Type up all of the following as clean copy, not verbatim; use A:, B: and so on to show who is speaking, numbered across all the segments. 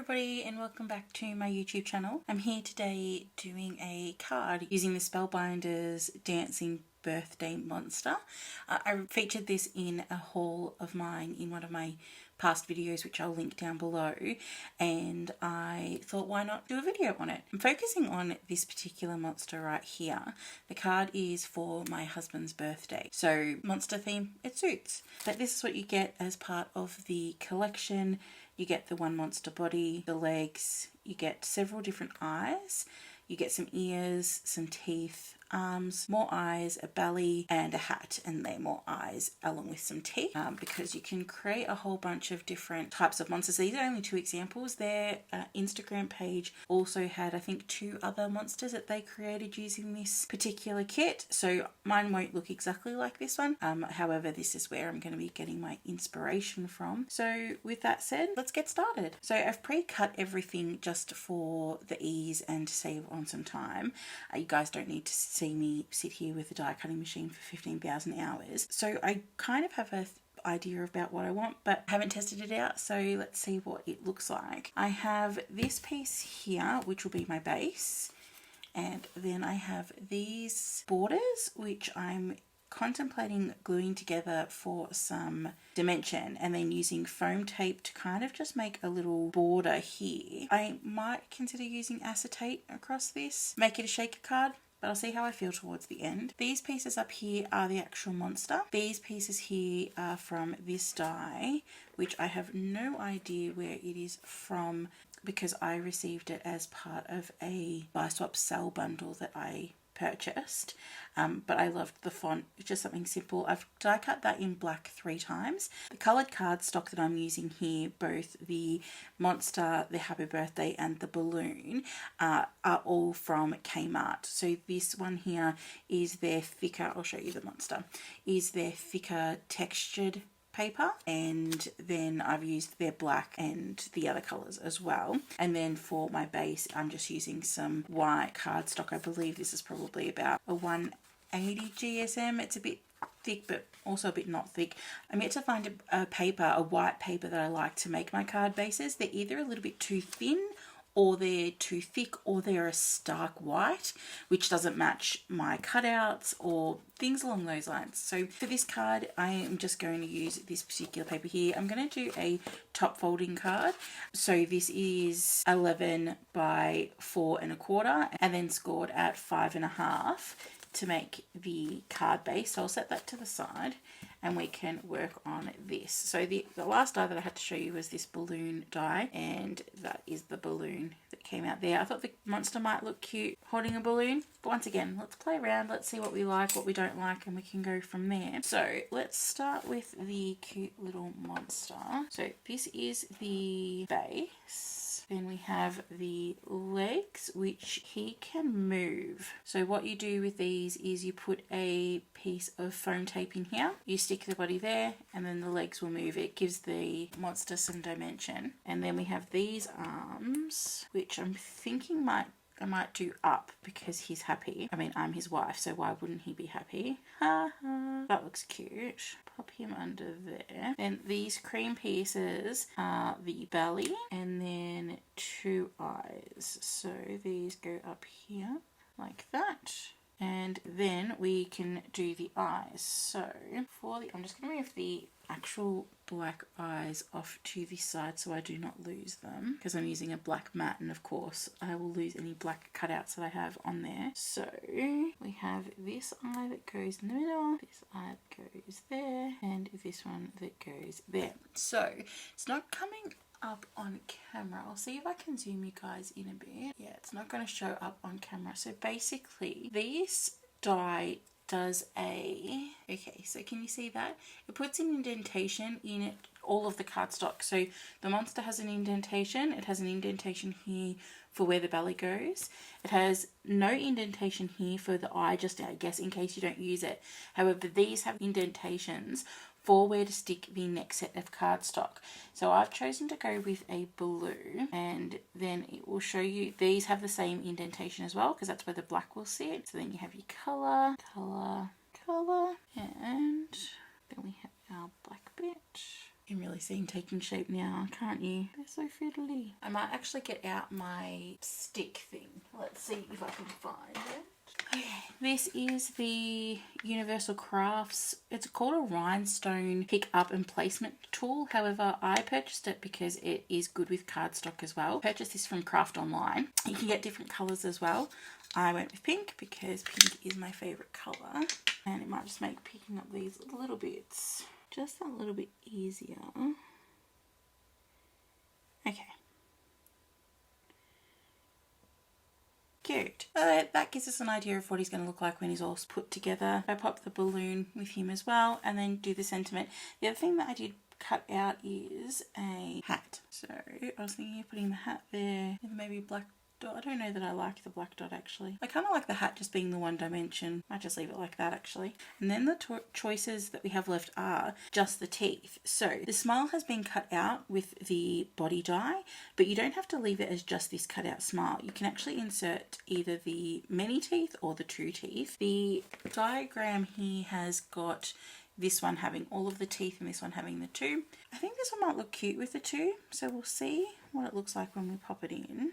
A: everybody and welcome back to my YouTube channel. I'm here today doing a card using the Spellbinders Dancing Birthday Monster. I featured this in a haul of mine in one of my past videos, which I'll link down below, and I thought why not do a video on it. I'm focusing on this particular monster right here. The card is for my husband's birthday, so monster theme, it suits. But this is what you get as part of the collection. You get the one monster body, the legs, you get several different eyes, you get some ears, some teeth, arms, more eyes, a belly and a hat, and they're more eyes along with some teeth, because you can create a whole bunch of different types of monsters. These are only two examples. Their Instagram page also had I think 2 other monsters that they created using this particular kit, so mine won't look exactly like this one. However, this is where I'm going to be getting my inspiration from. So with that said, let's get started. So I've pre-cut everything just for the ease and to save on some time. You guys don't need to see me sit here with a die cutting machine for 15,000 hours. So I kind of have an idea about what I want, but haven't tested it out, so let's see what it looks like. I have this piece here, which will be my base, and then I have these borders, which I'm contemplating gluing together for some dimension, and then using foam tape to kind of just make a little border here. I might consider using acetate across this, make it a shaker card, but I'll see how I feel towards the end. These pieces up here are the actual monster. These pieces here are from this die, which I have no idea where it is from because I received it as part of a buy swap sell bundle that I purchased, but I loved the font. It's just something simple. I've die cut that in black 3 times. The coloured cardstock that I'm using here, both the monster, the happy birthday and the balloon, are all from Kmart. So this one here is their thicker, I'll show you the monster, is their thicker textured paper, and then I've used their black and the other colours as well. And then for my base, I'm just using some white cardstock. I believe this is probably about a 180 GSM. It's a bit thick but also a bit not thick. I'm yet to find a paper, a white paper that I like to make my card bases. They're either a little bit too thin or they're too thick, or they're a stark white, which doesn't match my cutouts or things along those lines. So for this card, I am just going to use this particular paper here. I'm going to do a top folding card. So this is 11 by 4 1/4, and then scored at 5 1/2 to make the card base. So I'll set that to the side and we can work on this. So the last die that I had to show you was this balloon die, and that is the balloon that came out there. I thought the monster might look cute holding a balloon, but once again, let's play around, let's see what we like, what we don't like, and we can go from there. So let's start with the cute little monster. So this is the base. Then we have the legs, which he can move. So what you do with these is you put a piece of foam tape in here, you stick the body there, and then the legs will move. It gives the monster some dimension. And then we have these arms, which I'm thinking I might do up because he's happy. I mean, I'm his wife, so why wouldn't he be happy? Ha ha. That looks cute. Pop him under there. Then these cream pieces are the belly, and then 2 eyes. So these go up here like that. And then we can do the eyes. So I'm just going to move the actual black eyes off to the side so I do not lose them, because I'm using a black mat, and of course I will lose any black cutouts that I have on there. So we have this eye that goes in the middle, this eye that goes there, and this one that goes there. So it's not coming up on camera. I'll see if I can zoom you guys in a bit. Yeah, it's not going to show up on camera. So basically this die does okay, so can you see that? It puts an indentation in it, all of the cardstock. So the monster has an indentation. It has an indentation here for where the belly goes. It has no indentation here for the eye, just I guess in case you don't use it. However, these have indentations for where to stick the next set of cardstock. So I've chosen to go with a blue, and then it will show you these have the same indentation as well, because that's where the black will sit. So then you have your colour, and then we have our black bit. You can really really see them taking shape now, can't you? They're so fiddly. I might actually get out my stick thing. Let's see if I can find it. Okay, this is the Universal Crafts. It's called a rhinestone pick up and placement tool. However, I purchased it because it is good with cardstock as well. Purchased this from Craft Online. You can get different colours as well. I went with pink because pink is my favourite colour, and it might just make picking up these little bits just a little bit easier. Okay. Cute. That gives us an idea of what he's going to look like when he's all put together. I pop the balloon with him as well and then do the sentiment. The other thing that I did cut out is a hat. So I was thinking of putting the hat there with maybe black dot. I don't know that I like the black dot actually. I kind of like the hat just being the one dimension. Might just leave it like that actually. And then the choices that we have left are just the teeth. So the smile has been cut out with the body die, but you don't have to leave it as just this cut out smile. You can actually insert either the many teeth or the two teeth. The diagram here has got this one having all of the teeth and this one having the two. I think this one might look cute with the two, so we'll see what it looks like when we pop it in.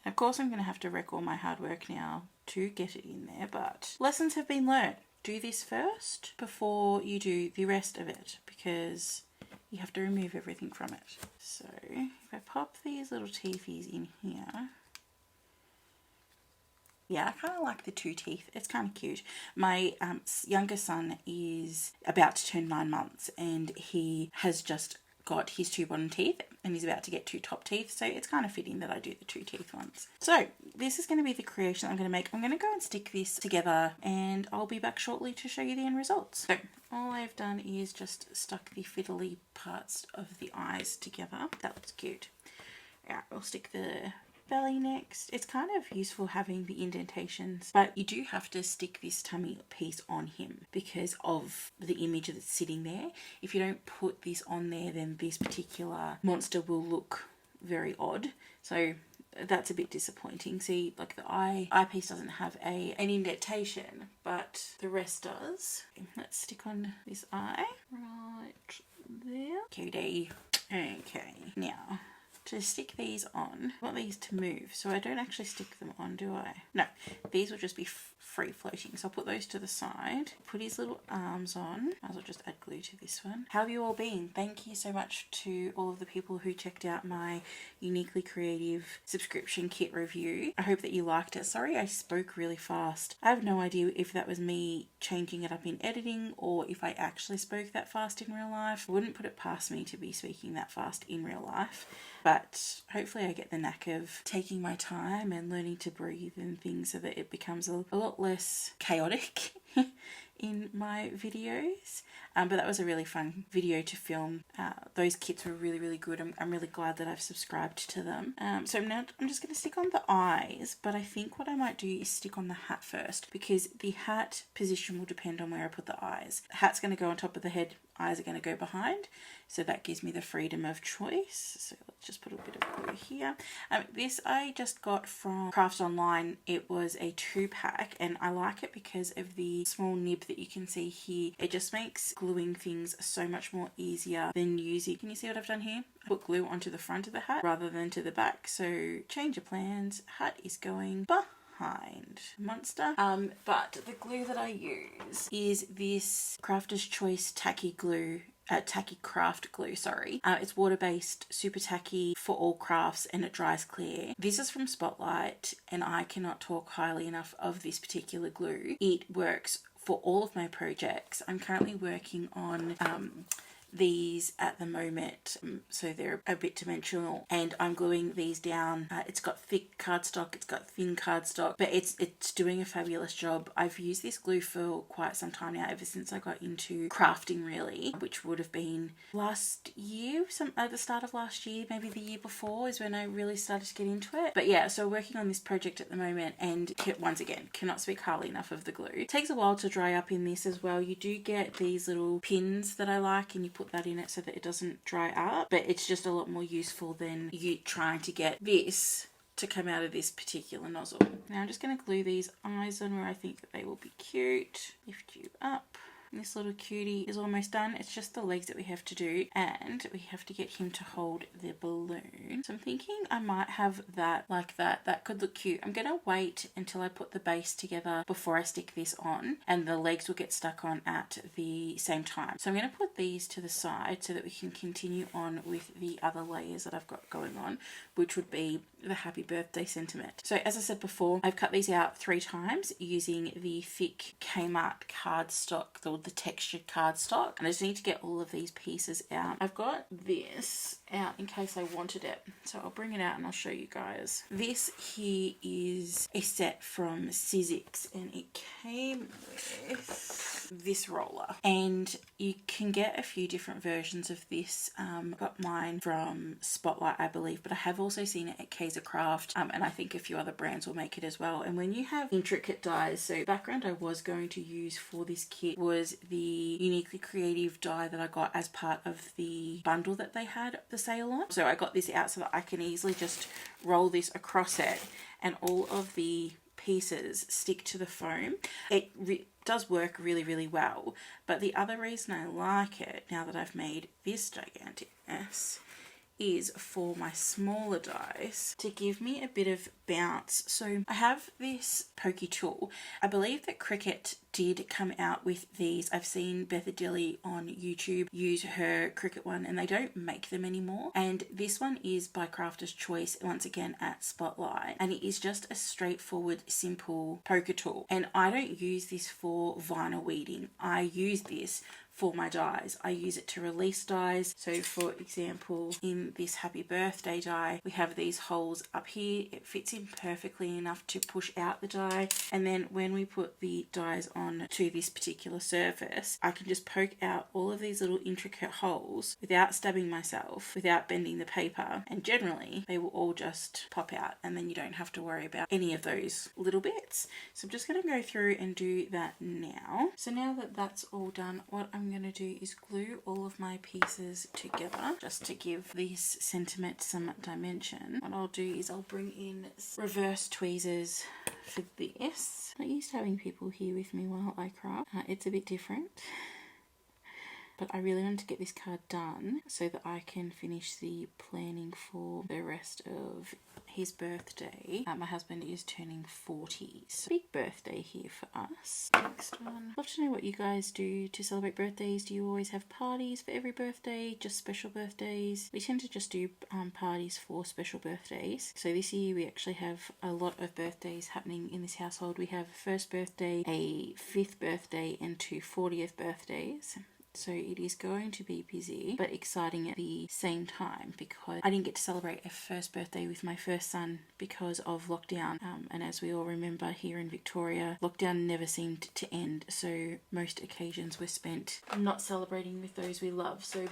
A: Of course, I'm going to have to wreck all my hard work now to get it in there, but lessons have been learnt. Do this first before you do the rest of it, because you have to remove everything from it. So if I pop these little teethies in here, yeah, I kind of like the two teeth. It's kind of cute. My younger son is about to turn 9 months and he has just got his 2 bottom teeth and he's about to get 2 top teeth, so it's kind of fitting that I do the 2 teeth ones. So this is going to be the creation I'm going to make. I'm going to go and stick this together and I'll be back shortly to show you the end results. So all I've done is just stuck the fiddly parts of the eyes together. That looks cute. Yeah, we'll stick the belly next. It's kind of useful having the indentations, but you do have to stick this tummy piece on him because of the image that's sitting there. If you don't put this on there, then this particular monster will look very odd. So that's a bit disappointing. See, like the eyepiece doesn't have an indentation, but the rest does. Let's stick on this eye right there. Cutie. Okay, now to stick these on, I want these to move, so I don't actually stick them on, do I? No, these will just be free floating, so I'll put those to the side, put his little arms on. Might as well just add glue to this one. How have you all been? Thank you so much to all of the people who checked out my Uniquely Creative subscription kit review. I hope that you liked it. Sorry I spoke really fast. I have no idea if that was me changing it up in editing or if I actually spoke that fast in real life. I wouldn't put it past me to be speaking that fast in real life. But hopefully I get the knack of taking my time and learning to breathe and things so that it becomes a lot less chaotic in my videos. But that was a really fun video to film. Those kits were really, really good. I'm really glad that I've subscribed to them. So now I'm just going to stick on the eyes, but I think what I might do is stick on the hat first because the hat position will depend on where I put the eyes. The hat's going to go on top of the head, eyes are going to go behind. So that gives me the freedom of choice. So let's just put a bit of glue here. This I just got from Craft Online. It was a 2-pack and I like it because of the small nib that you can see here. It just makes gluing things so much more easier than using. Can you see what I've done here? I put glue onto the front of the hat rather than to the back. So change of plans. Hat is going behind monster. But the glue that I use is this Crafter's Choice tacky glue. Tacky craft glue, sorry. It's water-based, super tacky for all crafts and it dries clear. This is from Spotlight and I cannot talk highly enough of this particular glue. It works for all of my projects. I'm currently working on these at the moment, so they're a bit dimensional and I'm gluing these down. It's got thick cardstock, it's got thin cardstock, but it's doing a fabulous job. I've used this glue for quite some time now, ever since I got into crafting really, which would have been last year, at the start of last year, maybe the year before is when I really started to get into it. But yeah, so working on this project at the moment and once again, cannot speak highly enough of the glue. It takes a while to dry up in this as well. You do get these little pins that I like and you put that in it so that it doesn't dry up, but it's just a lot more useful than you trying to get this to come out of this particular nozzle. Now I'm just going to glue these eyes on where I think that they will be cute. Lift you up. This little cutie is almost done. It's just the legs that we have to do, and we have to get him to hold the balloon. So I'm thinking I might have that like that. That could look cute. I'm going to wait until I put the base together before I stick this on, and the legs will get stuck on at the same time. So I'm going to put these to the side so that we can continue on with the other layers that I've got going on, which would be the happy birthday sentiment. So as I said before, I've cut these out 3 times using the thick Kmart cardstock, or the textured cardstock, and I just need to get all of these pieces out. I've got this out in case I wanted it, so I'll bring it out and I'll show you guys. This here is a set from Sizzix, and it came with this roller, and you can get a few different versions of this. I got mine from Spotlight, I believe, but I have also seen it at Craft, and I think a few other brands will make it as well. And when you have intricate dies, so the background I was going to use for this kit was the Uniquely Creative die that I got as part of the bundle that they had the sale on. So I got this out so that I can easily just roll this across it, and all of the pieces stick to the foam. It does work really, really well, but the other reason I like it now that I've made this gigantic mess is for my smaller dies to give me a bit of bounce. So I have this pokey tool. I believe that Cricut did come out with these. I've seen Betha Dilly on YouTube use her Cricut one, and they don't make them anymore. And this one is by Crafter's Choice, once again at Spotlight, and it is just a straightforward, simple poker tool. And I don't use this for vinyl weeding. I use this for my dies. I use it to release dies. So for example, in this happy birthday die, we have these holes up here. It fits in perfectly enough to push out the die. And then when we put the dies on to this particular surface, I can just poke out all of these little intricate holes without stabbing myself, without bending the paper. And generally they will all just pop out, and then you don't have to worry about any of those little bits. So I'm just going to go through and do that now. So now that that's all done, what I'm going to do is glue all of my pieces together just to give this sentiment some dimension. What I'll do is I'll bring in reverse tweezers for this. I'm not used to having people here with me while I craft. It's a bit different, but I really want to get this card done so that I can finish the planning for the rest of his birthday. My husband is turning 40, so big birthday here for us. Next one. I'd love to know what you guys do to celebrate birthdays. Do you always have parties for every birthday? Just special birthdays? We tend to just do parties for special birthdays. So this year we actually have a lot of birthdays happening in this household. We have a 1st birthday, a 5th birthday, and 2 40th birthdays. So it is going to be busy but exciting at the same time, because I didn't get to celebrate a 1st birthday with my first son because of lockdown, and as we all remember here in Victoria, lockdown never seemed to end, so most occasions were spent not celebrating with those we love. So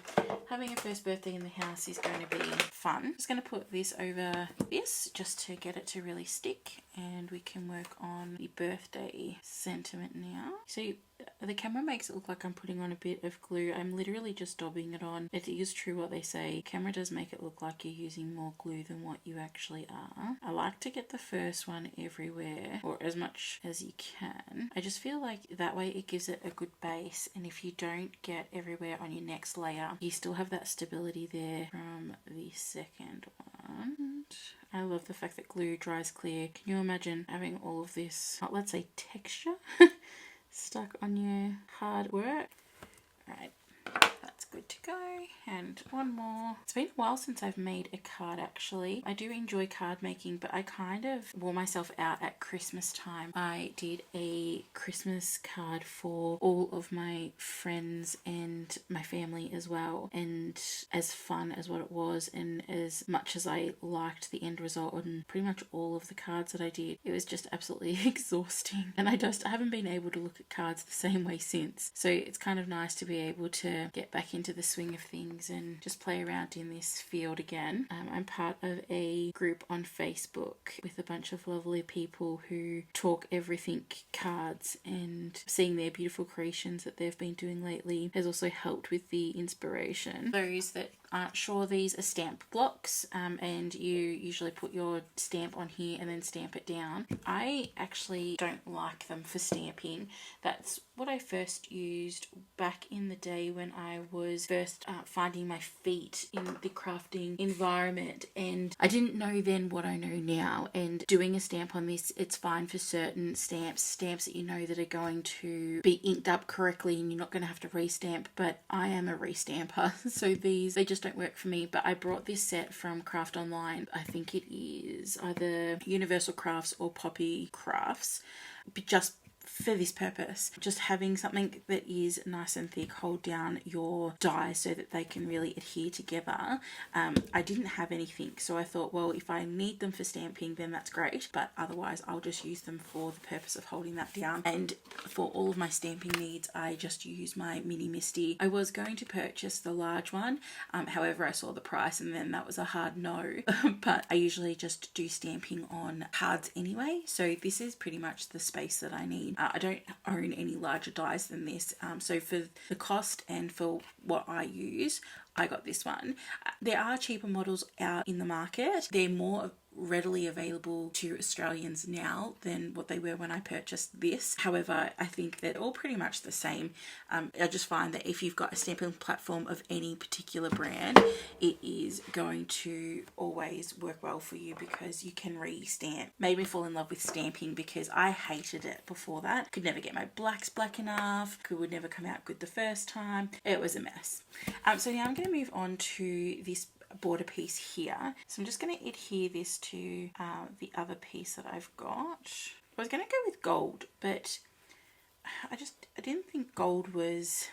A: having a 1st birthday in the house is going to be fun. I'm just going to put this over this just to get it to really stick, and we can work on the birthday sentiment now. So the camera makes it look like I'm putting on a bit of glue. I'm literally just daubing it on. It is true what they say. Camera does make it look like you're using more glue than what you actually are. I like to get the first one everywhere, or as much as you can. I just feel like that way it gives it a good base, and if you don't get everywhere on your next layer, you still have that stability there from the second one. I love the fact that glue dries clear. Can you imagine having all of this, let's say texture, stuck on your hard work? Right, that's good to go. And one more. It's been a while since I've made a card actually. I do enjoy card making, but I kind of wore myself out at Christmas time. I did a Christmas card for all of my friends and my family as well, and as fun as what it was, and as much as I liked the end result on pretty much all of the cards that I did, it was just absolutely exhausting, and I haven't been able to look at cards the same way since. So it's kind of nice to be able to get back into the swing of things and just play around in this field again. I'm part of a group on Facebook with a bunch of lovely people who talk everything cards, and seeing their beautiful creations that they've been doing lately has also helped with the inspiration. Those that aren't sure, these are stamp blocks, and you usually put your stamp on here and then stamp it down. I actually don't like them for stamping. That's what I first used back in the day when I was first finding my feet in the crafting environment, and I didn't know then what I know now. And doing a stamp on this, it's fine for certain stamps that you know that are going to be inked up correctly and you're not going to have to restamp, but I am a restamper, so they just don't work for me. But I brought this set from Craft Online. I think it is either Universal Crafts or Poppy Crafts, just for this purpose. Just having something that is nice and thick hold down your dies so that they can really adhere together. I didn't have anything, so I thought, well, if I need them for stamping, then that's great, but otherwise I'll just use them for the purpose of holding that down. And for all of my stamping needs, I just use my mini Misty. I was going to purchase the large one, however I saw the price and then that was a hard no. But I usually just do stamping on cards anyway, so this is pretty much the space that I need. I don't own any larger dies than this, so for the cost and for what I use, I got this one. There are cheaper models out in the market. They're more readily available to Australians now than what they were when I purchased this. However, I think they're all pretty much the same. I just find that if you've got a stamping platform of any particular brand, it is going to always work well for you because you can re-stamp. Made me fall in love with stamping because I hated it before that. Could never get my blacks black enough. Would never come out good the first time. It was a mess. So now I'm going to move on to this border piece here. So I'm just going to adhere this to the other piece that I've got. I was going to go with gold, but I didn't think gold was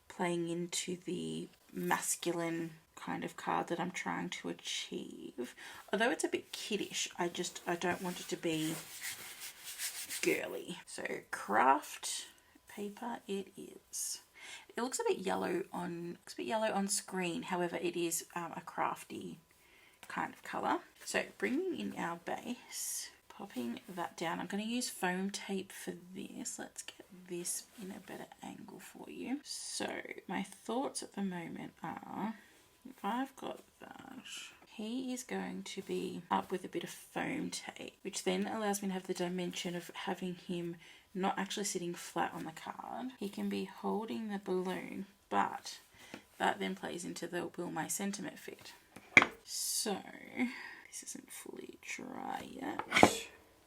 A: playing into the masculine kind of card that I'm trying to achieve. Although it's a bit kiddish, I don't want it to be girly. So craft paper it is. It looks a bit yellow on screen, however it is a crafty kind of colour. So bringing in our base, popping that down. I'm going to use foam tape for this. Let's get this in a better angle for you. So my thoughts at the moment are, if I've got that, he is going to be up with a bit of foam tape, which then allows me to have the dimension of having him not actually sitting flat on the card. He can be holding the balloon, but that then plays into the will my sentiment fit. So this isn't fully dry yet.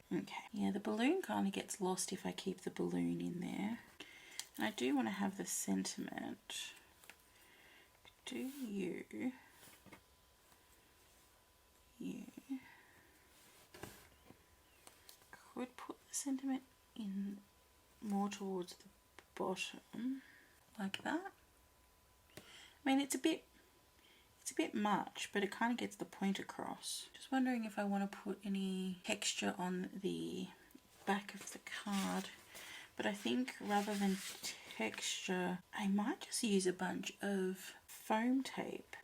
A: Okay, yeah, the balloon kind of gets lost if I keep the balloon in there. And I do want to have the sentiment. Do you could put the sentiment in more towards the bottom like that. I mean, it's a bit much, but it kind of gets the point across. Just wondering if I want to put any texture on the back of the card, but I think rather than texture I might just use a bunch of foam tape.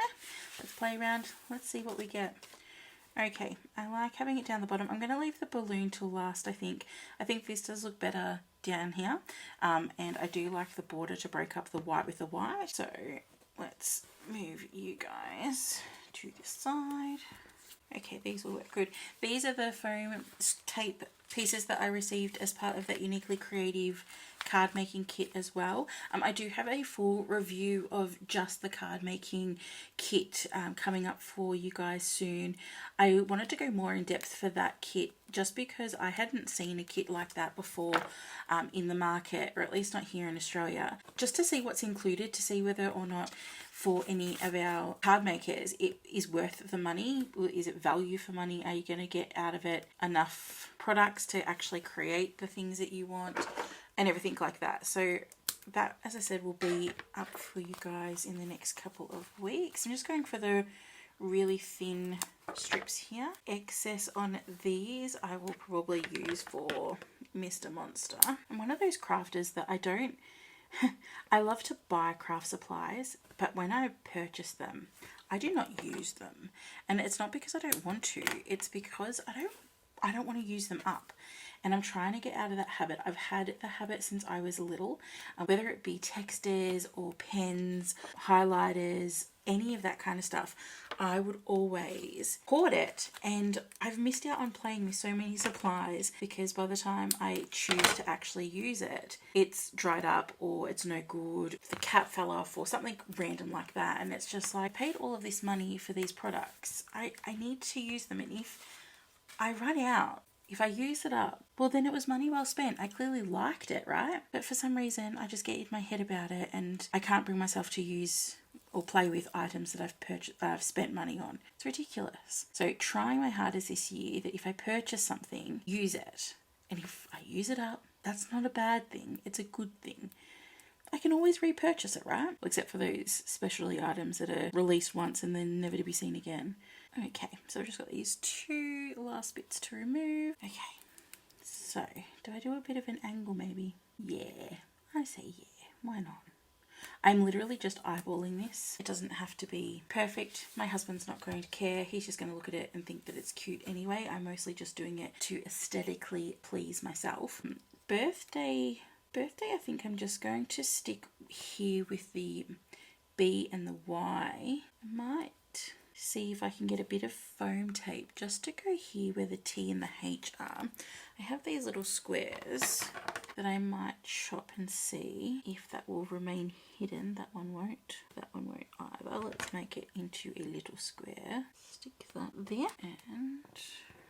A: Let's play around, let's see what we get. Okay, I like having it down the bottom. I'm going to leave the balloon till last, I think. I think this does look better down here. And I do like the border to break up the white with the white. So let's move you guys to this side. Okay, these will work good. These are the foam tape pieces that I received as part of that Uniquely Creative card making kit as well. I do have a full review of just the card making kit coming up for you guys soon. I wanted to go more in depth for that kit just because I hadn't seen a kit like that before in the market, or at least not here in Australia, just to see what's included, to see whether or not for any of our card makers it is worth the money. Is it value for money? Are you going to get out of it enough products to actually create the things that you want and everything like that? So that, as I said, will be up for you guys in the next couple of weeks. I'm just going for the really thin strips here. Excess on these I will probably use for Mr. Monster. I'm one of those crafters that I love to buy craft supplies, but when I purchase them, I do not use them. And it's not because I don't want to, it's because I don't want to use them up. and I'm trying to get out of that habit. I've had the habit since I was little, whether it be texters or pens, highlighters, any of that kind of stuff. I would always hoard it, and I've missed out on playing with so many supplies because by the time I choose to actually use it, it's dried up or it's no good, the cap fell off or something random like that, and it's just like, I paid all of this money for these products. I need to use them, and if I run out, if I use it up, well then it was money well spent. I clearly liked it, right? But for some reason I just get in my head about it and I can't bring myself to use or play with items that I've purchased, that I've spent money on. It's ridiculous. So trying my hardest this year that if I purchase something, use it. And if I use it up, that's not a bad thing. It's a good thing. I can always repurchase it, right? Except for those specialty items that are released once and then never to be seen again. Okay, so I've just got these two last bits to remove. Okay, so do I do a bit of an angle maybe? Yeah, I say yeah, why not? I'm literally just eyeballing this. It doesn't have to be perfect. My husband's not going to care. He's just going to look at it and think that it's cute anyway. I'm mostly just doing it to aesthetically please myself. Birthday, I think I'm just going to stick here with the B and the Y. I might see if I can get a bit of foam tape just to go here where the T and the H are. I have these little squares that I might chop and see if that will remain hidden. That one won't. That one won't either. Let's make it into a little square. Stick that there, and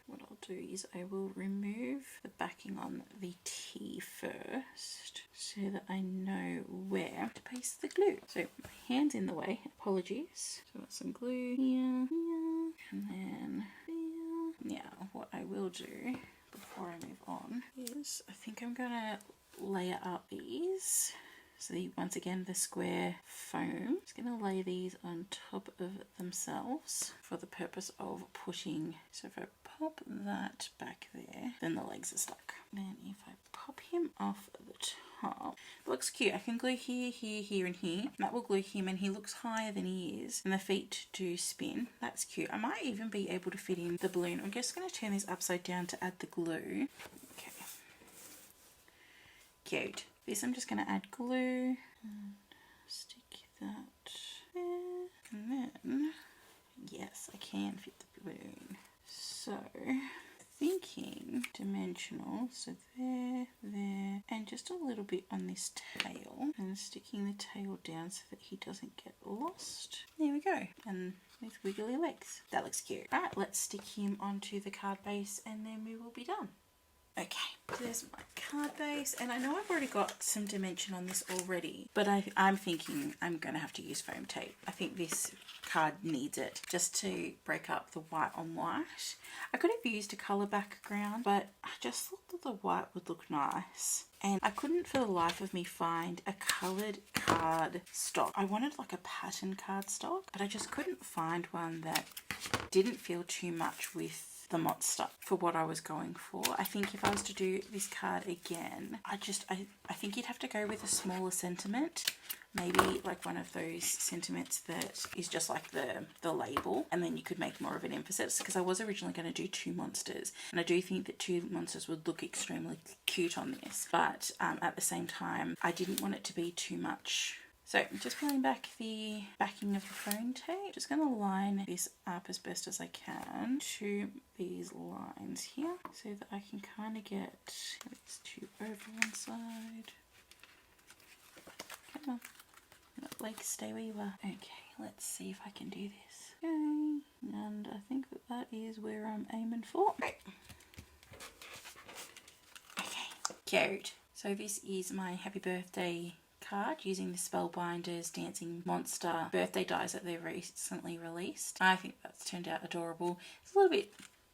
A: what I'll do is I will remove the backing on the T first so that I know where to paste the glue. So my hand's in the way, apologies. So I've got some glue here, and then there. Now what I will do before I move on is I think I'm going to layer up these. So once again, the square foam. Just going to lay these on top of themselves for the purpose of putting. So if I pop that back there, then the legs are stuck. Then if I pop him off the top, it looks cute. I can glue here, here, here, and here. And that will glue him, and he looks higher than he is. And the feet do spin. That's cute. I might even be able to fit in the balloon. I'm just going to turn this upside down to add the glue. Okay. Cute. This I'm just going to add glue and stick that there, and then yes, I can fit the balloon. So thinking dimensional, so there, and just a little bit on this tail, and sticking the tail down so that he doesn't get lost. There we go, and with wiggly legs. That looks cute. Alright, let's stick him onto the card base and then we will be done. Okay, so there's my card base, and I know I've already got some dimension on this already, but I'm thinking I'm going to have to use foam tape. I think this card needs it just to break up the white on white. I could have used a colour background, but I just thought that the white would look nice. And I couldn't for the life of me find a coloured card stock. I wanted like a pattern card stock, but I just couldn't find one that didn't feel too much with the monster for what I was going for. I think if I was to do this card again, I think you'd have to go with a smaller sentiment. Maybe like one of those sentiments that is just like the label, and then you could make more of an emphasis, because I was originally going to do two monsters, and I do think that two monsters would look extremely cute on this, but at the same time I didn't want it to be too much. So just peeling back the backing of the foam tape, just going to line this up as best as I can to these lines here so that I can kind of get these two over one side. Come on, legs, stay where you are. Okay, let's see if I can do this. Okay, and I think that is where I'm aiming for. Right. Okay, cute. So this is my happy birthday card using the Spellbinders Dancing Monster birthday dies that they've recently released. I think that's turned out adorable.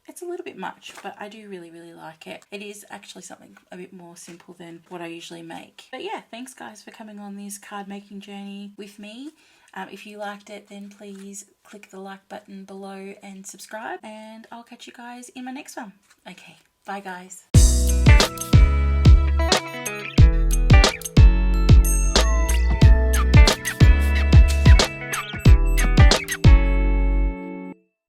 A: It's a little bit much, but I do really like it. It is actually something a bit more simple than what I usually make. But yeah, thanks guys for coming on this card making journey with me. If you liked it, then please click the like button below and subscribe, and I'll catch you guys in my next one. Okay, bye guys.